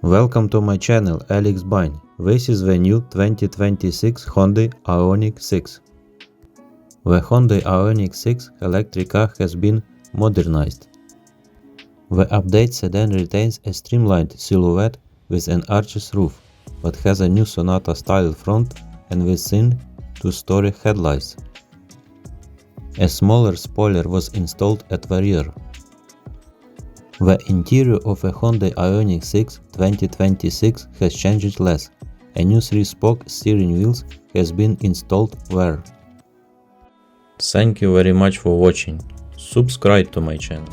Welcome to my channel Alex Bine. This is the new 2026 Hyundai IONIQ 6. The Hyundai IONIQ 6 electric car has been modernized. The updated sedan retains a streamlined silhouette with an arched roof, but has a new Sonata-style front and within two-story headlights. A smaller spoiler was installed at the rear. The interior of a Hyundai IONIQ 6 2026 has changed less. A new 3-spoke steering wheels has been installed there. Thank you very much for watching. Subscribe to my channel.